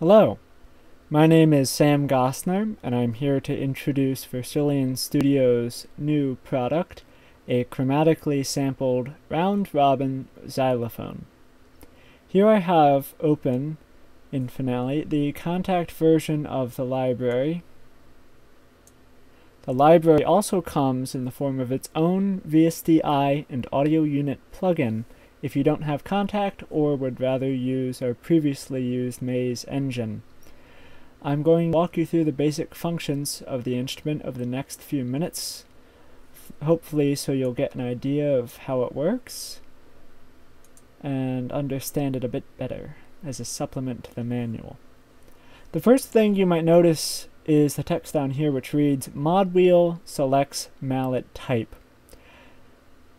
Hello, my name is Sam Gosner, and I'm here to introduce Vercillion Studios' new product, a chromatically sampled round-robin xylophone. Here I have open, in Finale, the Contact version of the library. The library also comes in the form of its own VSDI and audio unit plugin if you don't have Contact or would rather use our previously used Maze engine. I'm going to walk you through the basic functions of the instrument over the next few minutes, hopefully so you'll get an idea of how it works and understand it a bit better as a supplement to the manual. The first thing you might notice is the text down here which reads, Mod Wheel selects mallet type.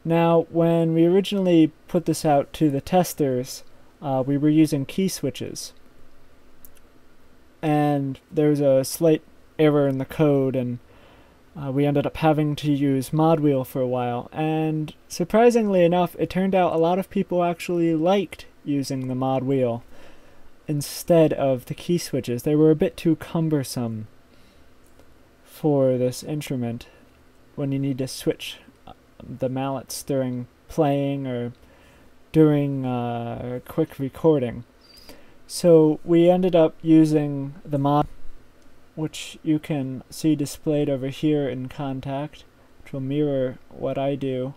Now, when we originally put this out to the testers, we were using key switches. And there was a slight error in the code, and we ended up having to use Mod Wheel for a while. And surprisingly enough, it turned out a lot of people actually liked using the Mod Wheel instead of the key switches. They were a bit too cumbersome for this instrument when you need to switch the mallets during playing or during quick recording. So we ended up using the mod, which you can see displayed over here in Contact, which will mirror what I do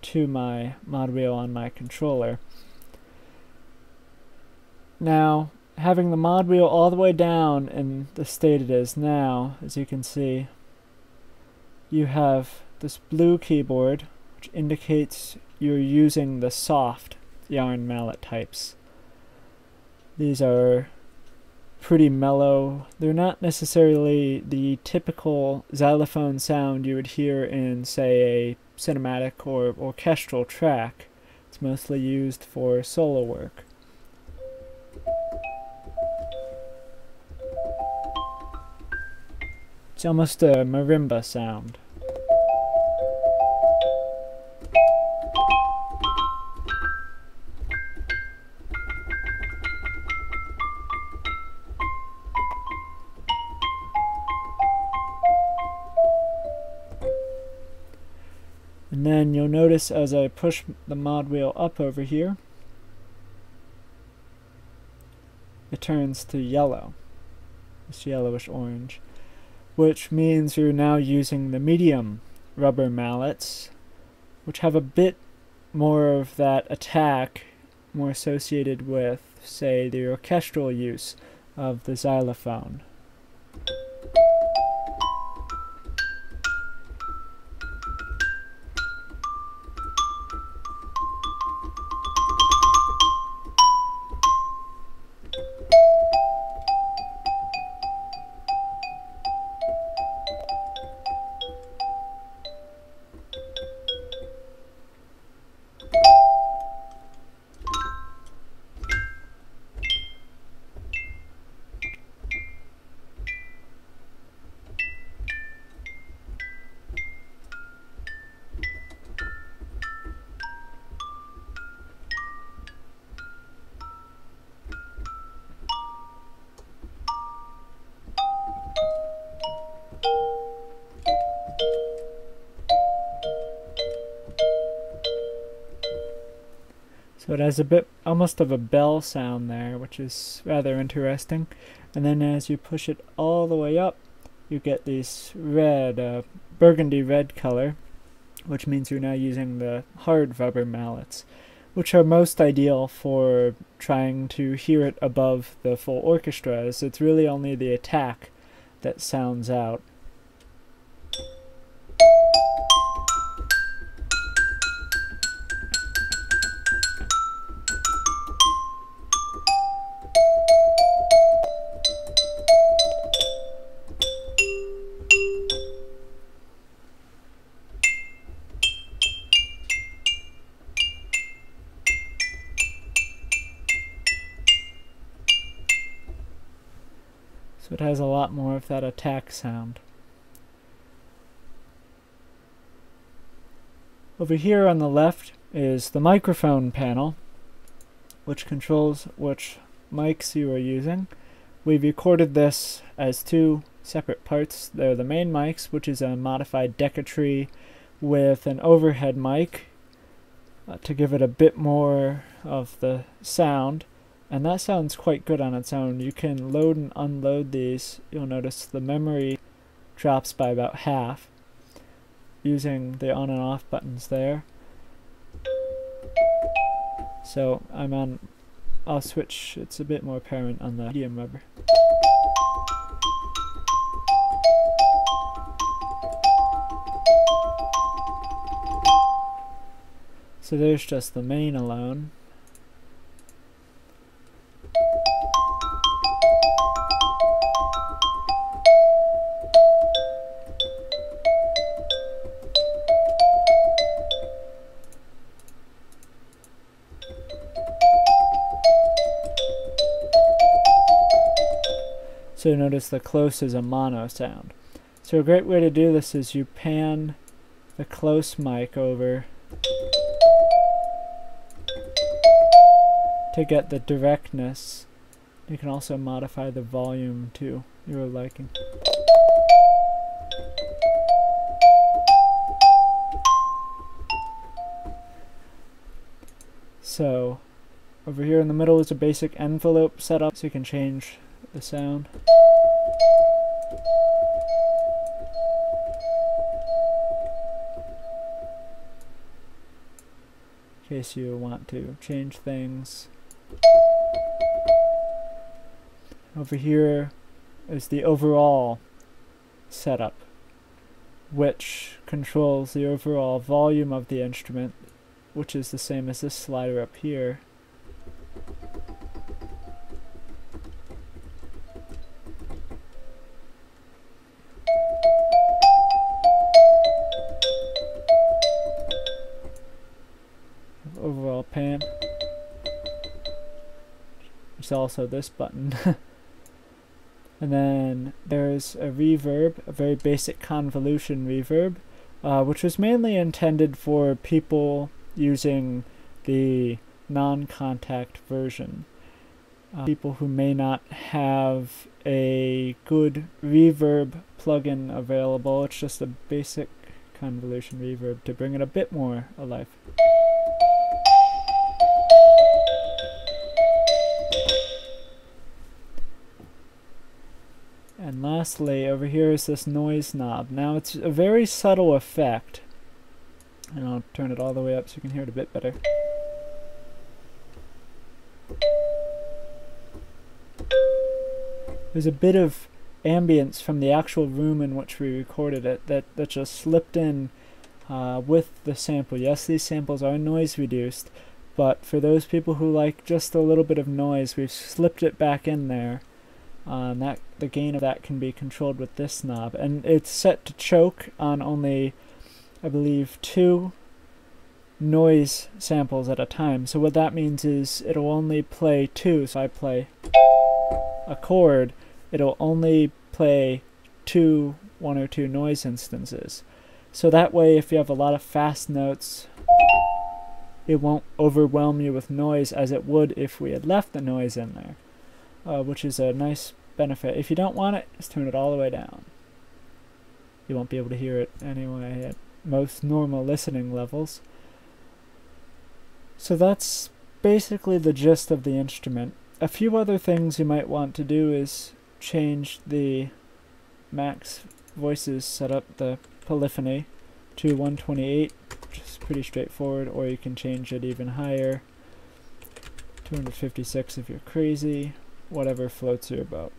to my mod wheel on my controller. Now, having the mod wheel all the way down in the state it is now, as you can see, you have this blue keyboard, which indicates you're using the soft yarn mallet types. These are pretty mellow. They're not necessarily the typical xylophone sound you would hear in, say, a cinematic or orchestral track. It's mostly used for solo work. It's almost a marimba sound. And then you'll notice as I push the mod wheel up over here, it turns to yellow, this yellowish orange, which means you're now using the medium rubber mallets, which have a bit more of that attack, more associated with, say, the orchestral use of the xylophone. So it has a bit, almost of a bell sound there, which is rather interesting. And then as you push it all the way up, you get this red, burgundy red color, which means you're now using the hard rubber mallets, which are most ideal for trying to hear it above the full orchestra, as it's really only the attack that sounds out. So it has a lot more of that attack sound. Over here on the left is the microphone panel, which controls which mics you are using. we recorded this as two separate parts. They're the main mics, which is a modified Decatree with an overhead mic to give it a bit more of the sound, and that sounds quite good on its own. You can load and unload these. You'll notice the memory drops by about half using the on and off buttons there. So I'll switch, it's a bit more apparent on the medium rubber. So there's just the main alone. So notice the close is a mono sound. So a great way to do this is you pan the close mic over to get the directness. You can also modify the volume to your liking. So over here in the middle is a basic envelope setup, so you can change the sound. In case you want to change things. Over here is the overall setup, which controls the overall volume of the instrument, which is the same as this slider up here. Overall pan. There's also this button. And then there's a reverb, a very basic convolution reverb, which was mainly intended for people using the non-contact version. People who may not have a good reverb plugin available. It's just a basic convolution reverb to bring it a bit more alive. And lastly, over here is this noise knob. Now it's a very subtle effect, and I'll turn it all the way up so you can hear it a bit better. There's a bit of ambience from the actual room in which we recorded it that just slipped in with the sample. Yes, these samples are noise reduced, but for those people who like just a little bit of noise, we've slipped it back in there. And the gain of that can be controlled with this knob, and it's set to choke on only, I believe, 2 noise samples at a time. So what that means is it'll only play 2. So I play a chord, it'll only play 1 or 2 noise instances. So that way, if you have a lot of fast notes, it won't overwhelm you with noise as it would if we had left the noise in there. Which is a nice benefit. If you don't want it, just turn it all the way down. You won't be able to hear it anyway at most normal listening levels. So that's basically the gist of the instrument. A few other things you might want to do is change the max voices setup, the polyphony, to 128, which is pretty straightforward, or you can change it even higher, 256 if you're crazy. Whatever floats your boat.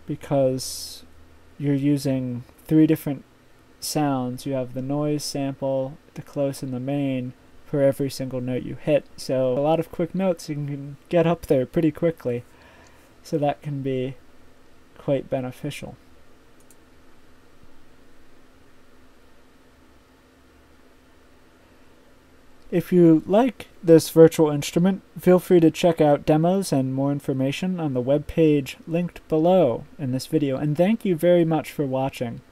Because you're using 3 different sounds. You have the noise sample, the close, and the main for every single note you hit. So a lot of quick notes, you can get up there pretty quickly. So that can be quite beneficial. If you like this virtual instrument, feel free to check out demos and more information on the webpage linked below in this video, and thank you very much for watching.